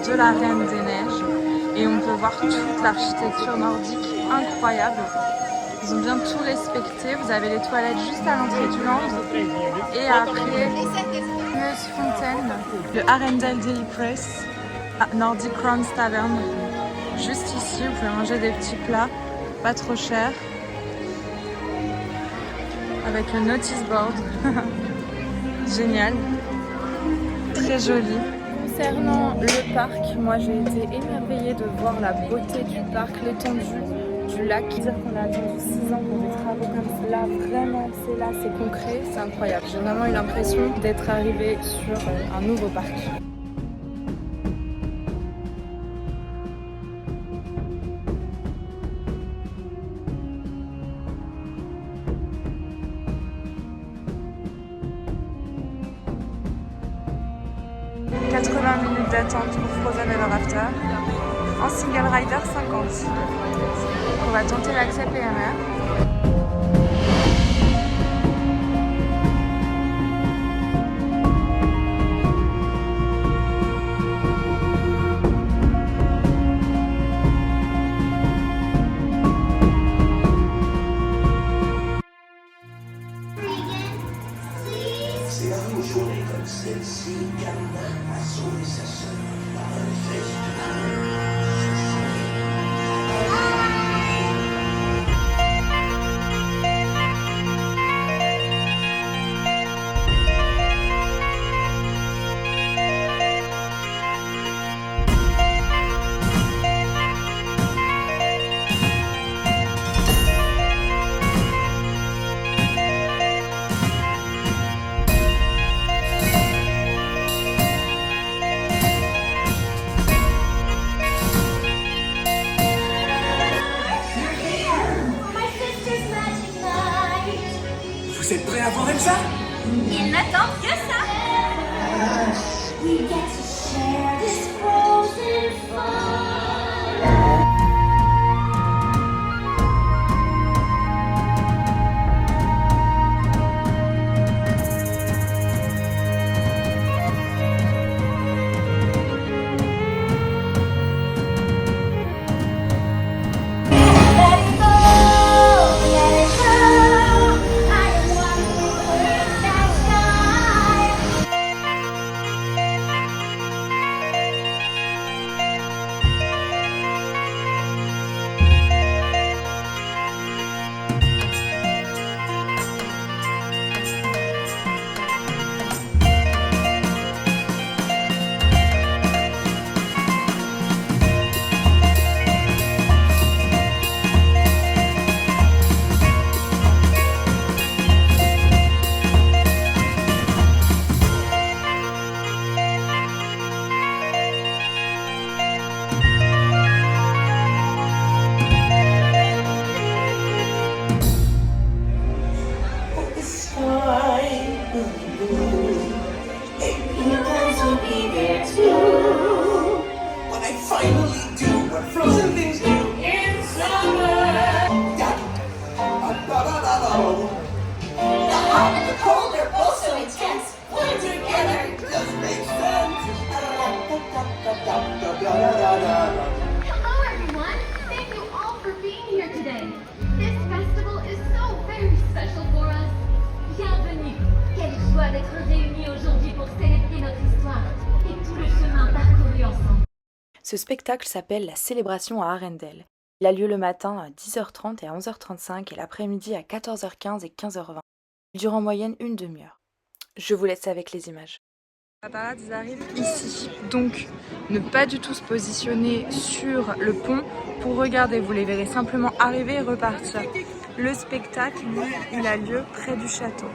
De la Reine des Neiges et on peut voir toute l'architecture nordique incroyable. Ils ont bien tout respecté. Vous avez les toilettes juste à l'entrée du land et après une fameuse fontaine, le Arendal Daily Press, Nordic Crowns Tavern. Juste ici, vous pouvez manger des petits plats, pas trop chers, avec le notice board. Génial, très joli. Concernant le parc, moi j'ai été émerveillée de voir la beauté du parc, l'étendue du lac. Dire qu'on a attendu 6 ans pour des travaux comme cela, vraiment c'est là, c'est concret, c'est incroyable. J'ai vraiment eu l'impression d'être arrivée sur un nouveau parc. « 80 minutes d'attente pour Frozen Ever After, en single rider 50. On va tenter l'accès PMR. C'est la vie aux journées comme celle-ci qu'Anna a sauvé sa sœur par un geste d'amour. Vous êtes prêts à voir Elsa? Il n'attend que ça. We get to share this frozen fun. Hello everyone! Thank you all for being here today. This festival is so very special for us. Bienvenue! Quelle joie d'être réunis aujourd'hui pour célébrer notre histoire et tout le chemin parcouru ensemble. Ce spectacle s'appelle La Célébration à Arendelle. Il a lieu le matin à 10h30 et à 11h35 et l'après-midi à 14h15 et 15h20. Il dure en moyenne une demi-heure. Je vous laisse avec les images. La parade arrive ici, donc ne pas du tout se positionner sur le pont pour regarder, vous les verrez simplement arriver et repartir. Le spectacle, lui, il a lieu près du château.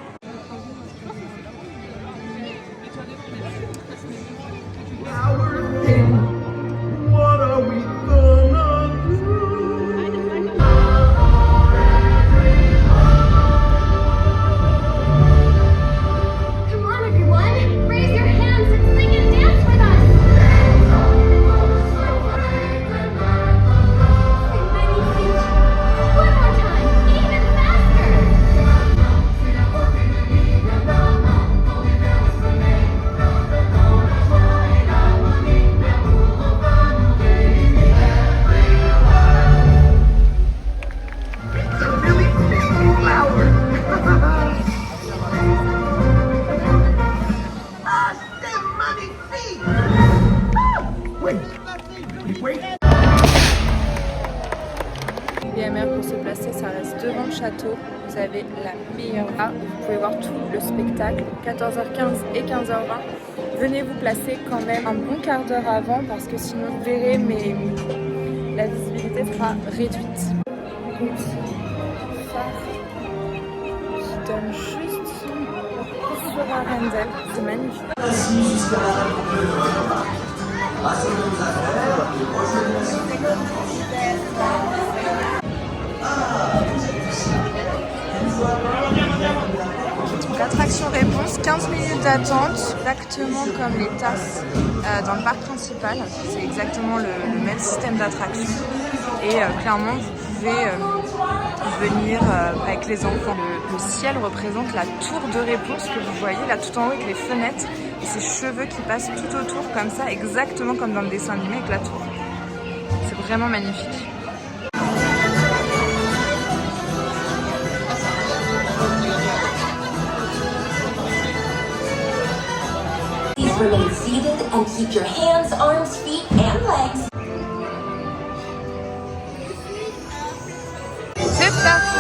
What are we gonna do? Come on, everyone! Raise your hands and sing and dance with us! One more time, even faster! It's a really pretty flower. Ah, c'est magnifique. Wait. BMR pour se placer, ça reste devant le château. Vous avez la meilleure art. Vous pouvez voir tout le spectacle, 14h15 et 15h20. Venez vous placer quand même un bon quart d'heure avant parce que sinon vous verrez, mais la visibilité sera réduite. Petit phare qui donne juste sur Arendelle, c'est magnifique. L'attraction réponse, 15 minutes d'attente, exactement comme les tasses dans le parc principal. C'est exactement le même système d'attraction. Et clairement, vous pouvez venir avec les enfants. Le ciel représente la tour de réponse que vous voyez là tout en haut avec les fenêtres. Et ces cheveux qui passent tout autour comme ça, exactement comme dans le dessin animé avec la tour. C'est vraiment magnifique. Please remain seated and keep your hands, arms, feet, and legs. C'est parti!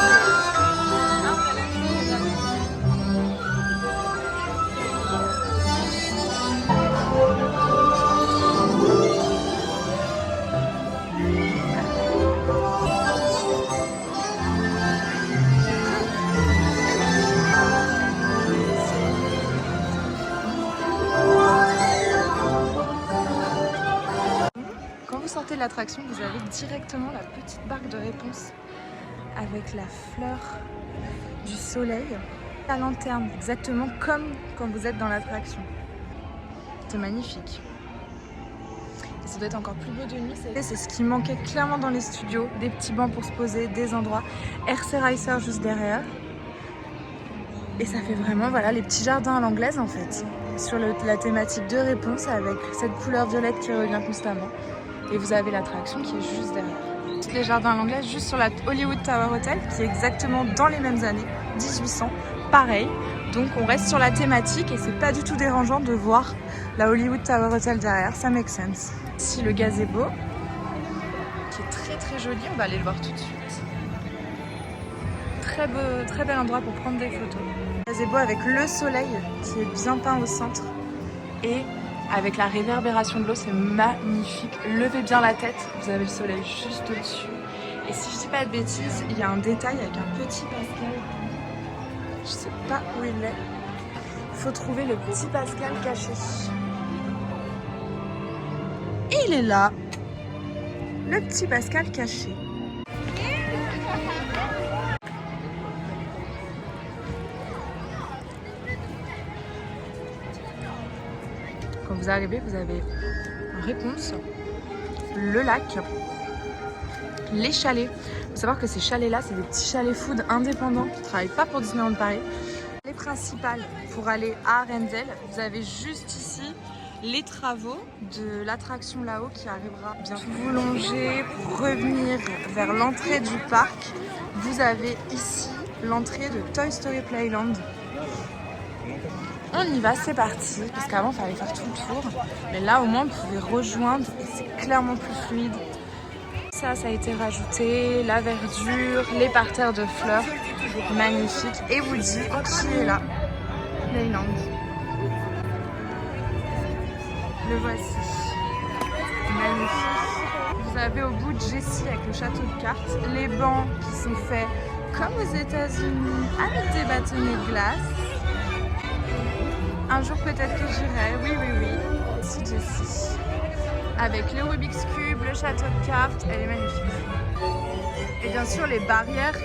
Quand vous sortez de l'attraction, vous avez directement la petite barque de réponse avec la fleur du soleil, la lanterne, exactement comme quand vous êtes dans l'attraction. C'est magnifique. Et ça doit être encore plus beau de nuit. C'est ce qui manquait clairement dans les studios, des petits bancs pour se poser, des endroits. RC Racer juste derrière. Et ça fait vraiment voilà, les petits jardins à l'anglaise en fait, sur la thématique de réponse avec cette couleur violette qui revient constamment. Et vous avez l'attraction qui est juste derrière. Les jardins à l'anglaise juste sur la Hollywood Tower Hotel qui est exactement dans les mêmes années, 1800, pareil. Donc on reste sur la thématique et c'est pas du tout dérangeant de voir la Hollywood Tower Hotel derrière, ça make sense. Ici le gazebo qui est très très joli, on va aller le voir tout de suite. Très bel endroit pour prendre des photos. Le gazebo avec le soleil qui est bien peint au centre et avec la réverbération de l'eau, c'est magnifique. Levez bien la tête, vous avez le soleil juste au-dessus. Et si je dis pas de bêtises, il y a un détail avec un petit Pascal. Je sais pas où il est. Il faut trouver le petit Pascal caché. Et il est là. Le petit Pascal caché. Quand vous arrivez, vous avez réponse, le lac, les chalets. Il faut savoir que ces chalets-là, c'est des petits chalets food indépendants qui ne travaillent pas pour Disneyland Paris. Les principales pour aller à Arendelle, vous avez juste ici les travaux de l'attraction là-haut qui arrivera bientôt. Vous longez pour revenir vers l'entrée du parc. Vous avez ici l'entrée de Toy Story Playland. On y va, c'est parti. Parce qu'avant, il fallait faire tout le tour. Mais là, au moins, vous pouvez rejoindre et c'est clairement plus fluide. Ça a été rajouté, la verdure, les parterres de fleurs. Magnifique. Et Woody qui est là. Leyland. Le voici. Magnifique. Vous avez au bout de Jessie avec le château de cartes, les bancs qui sont faits comme aux États-Unis avec des bâtonnets de glace. Un jour peut-être que j'irai, oui. Ici Jessie. Avec le Rubik's Cube, le château de cartes, elle est magnifique. Et bien sûr les barrières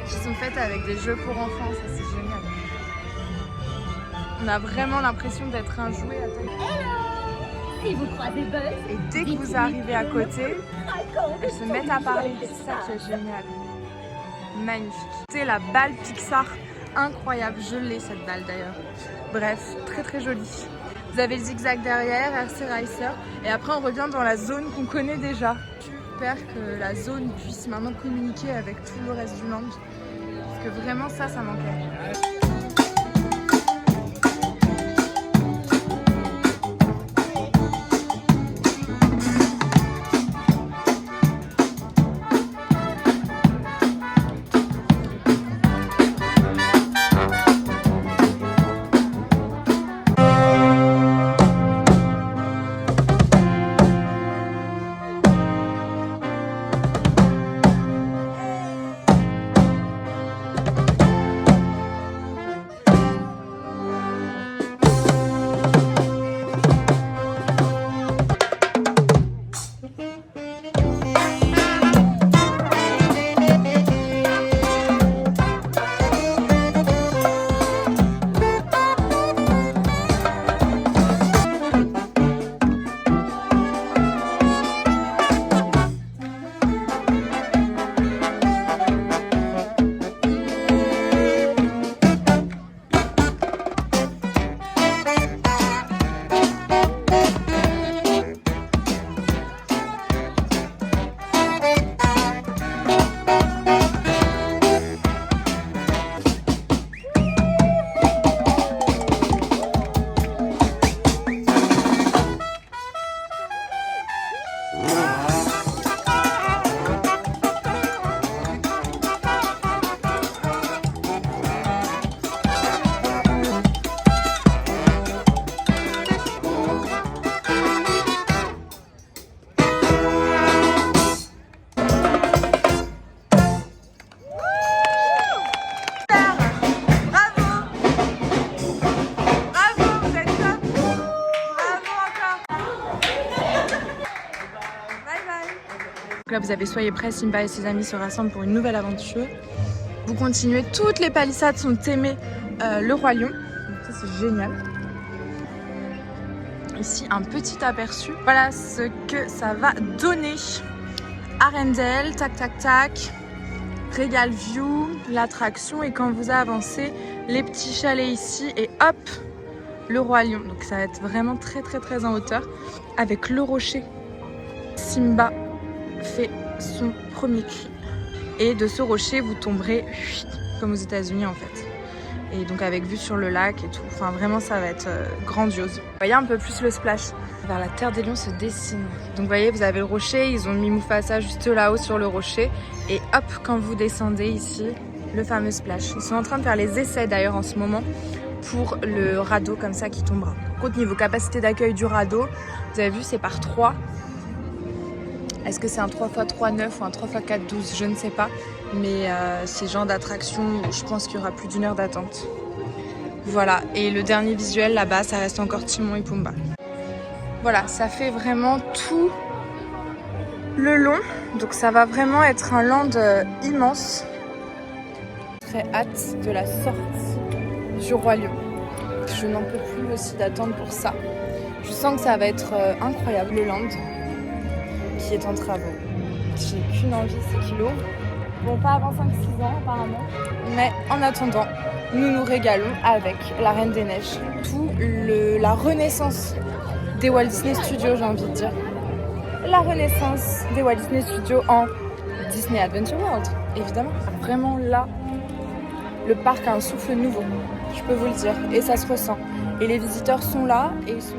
qui sont faites avec des jeux pour enfants, ça c'est génial. On a vraiment l'impression d'être un jouet à taille. Si vous croisez Buzz, Et dès que vous arrivez à côté, elles se mettent à parler, c'est ça qui est génial. Magnifique. C'est la balle Pixar, incroyable, je l'ai cette balle d'ailleurs. Bref, très jolie. Vous avez le zigzag derrière, RC Racer, et après on revient dans la zone qu'on connaît déjà. J'espère que la zone puisse maintenant communiquer avec tout le reste du land, parce que vraiment ça manquait. Là, vous avez Soyez prêts, Simba et ses amis se rassemblent pour une nouvelle aventure. Vous continuez, toutes les palissades sont aimées le Roi Lion. Donc ça, c'est génial. Ici, un petit aperçu. Voilà ce que ça va donner. Arendelle, tac. Regal View, l'attraction. Et quand vous avancez, les petits chalets ici. Et hop, le Roi Lion. Donc ça va être vraiment très en hauteur. Avec le rocher. Simba fait son premier cri. Et de ce rocher, vous tomberez comme aux États-Unis en fait. Et donc avec vue sur le lac et tout. Enfin vraiment, ça va être grandiose. Vous voyez un peu plus le splash. Vers la Terre des Lions se dessine. Donc vous voyez, vous avez le rocher. Ils ont mis Mufasa juste là-haut sur le rocher. Et hop, quand vous descendez ici, le fameux splash. Ils sont en train de faire les essais d'ailleurs en ce moment pour le radeau comme ça qui tombera. Par contre, niveau capacité d'accueil du radeau, vous avez vu, c'est par 3. Est-ce que c'est un 3x3 9 ou un 3x4 12? Je ne sais pas. Mais c'est genre d'attraction, je pense qu'il y aura plus d'1 heure d'attente. Voilà, et le dernier visuel là-bas, ça reste encore Timon et Pumba. Voilà, ça fait vraiment tout le long. Donc ça va vraiment être un land immense. Très hâte de la sortie du Roi Lion. Je n'en peux plus aussi d'attendre pour ça. Je sens que ça va être incroyable, le land qui est en travaux. J'ai qu'une envie, c'est qu'il ouvre. Bon, pas avant 5-6 ans apparemment. Mais en attendant, nous nous régalons avec la Reine des Neiges. Tout la renaissance des Walt Disney Studios, j'ai envie de dire. La renaissance des Walt Disney Studios en Disney Adventure World, évidemment. Vraiment là, le parc a un souffle nouveau. je peux vous le dire, et ça se ressent. Et les visiteurs sont là et ils sont...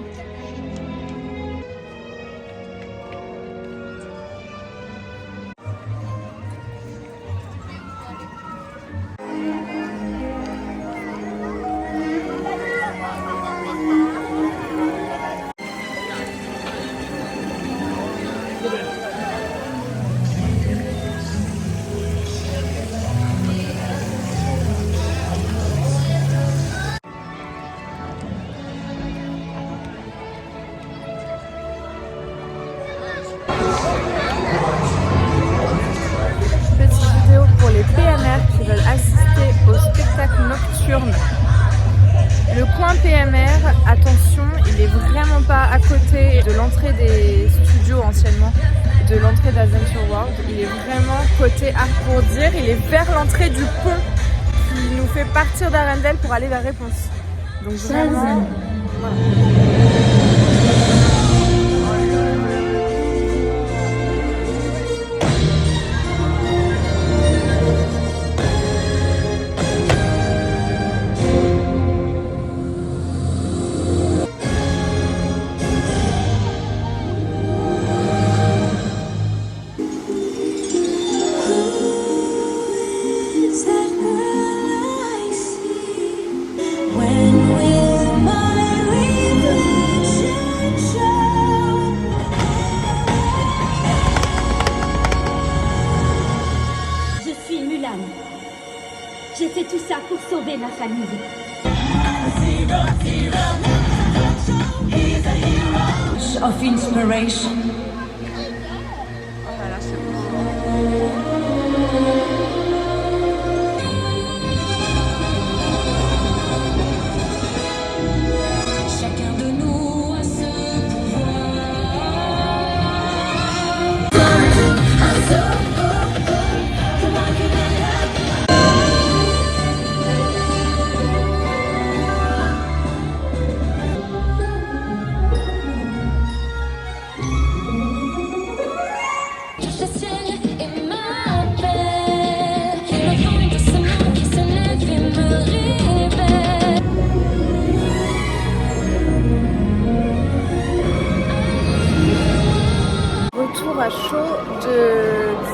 Pour les PMR qui veulent assister au spectacle nocturne. Le coin PMR, attention, il est vraiment pas à côté de l'entrée des studios anciennement, de l'entrée d'Adventure World. Il est vraiment côté Arc-pour-Dire, il est vers l'entrée du pont qui nous fait partir d'Arendelle pour aller vers Réponse. Donc vraiment, voilà. J'ai fait tout ça pour sauver ma famille. Of inspiration. Oh là là, c'est beau. Chacun de nous a ce Retour à chaud du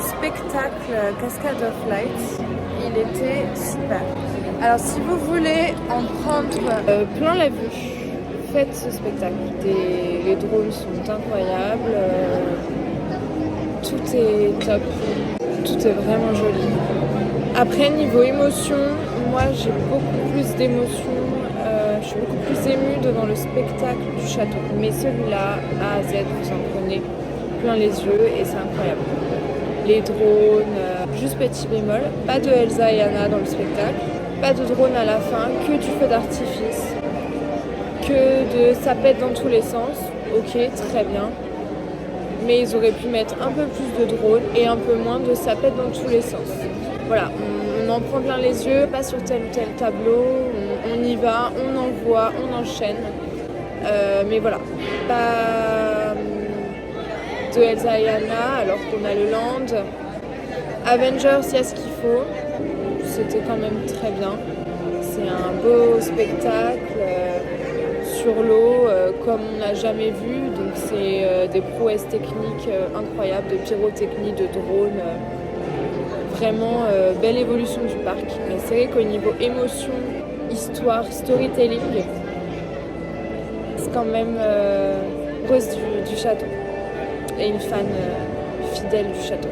spectacle Cascade of Lights. Il était super. Alors si vous voulez en prendre plein la vue, faites ce spectacle. Les drones sont incroyables, tout est top, tout est vraiment joli. Après niveau émotion, moi j'ai beaucoup plus d'émotion, je suis beaucoup plus émue devant le spectacle du château. Mais celui-là, A à Z, vous en prenez plein les yeux et c'est incroyable. Les drones, juste petit bémol, pas de Elsa et Anna dans le spectacle, pas de drone à la fin, que du feu d'artifice, que de ça pète dans tous les sens, ok, très bien. Mais ils auraient pu mettre un peu plus de drones et un peu moins de ça pète dans tous les sens. Voilà, on en prend plein les yeux, pas sur tel ou tel tableau, on y va, on envoie, on enchaîne. Mais voilà, pas de Elsa et Anna alors qu'on a le Land. Avengers, il y a ce qu'il faut, c'était quand même très bien. C'est un beau spectacle sur l'eau comme on n'a jamais vu, donc c'est des prouesses techniques incroyables, de pyrotechnie, de drones. Vraiment belle évolution du parc, mais c'est vrai qu'au niveau émotion, histoire, storytelling, c'est quand même Rose du château et une fan fidèle du château.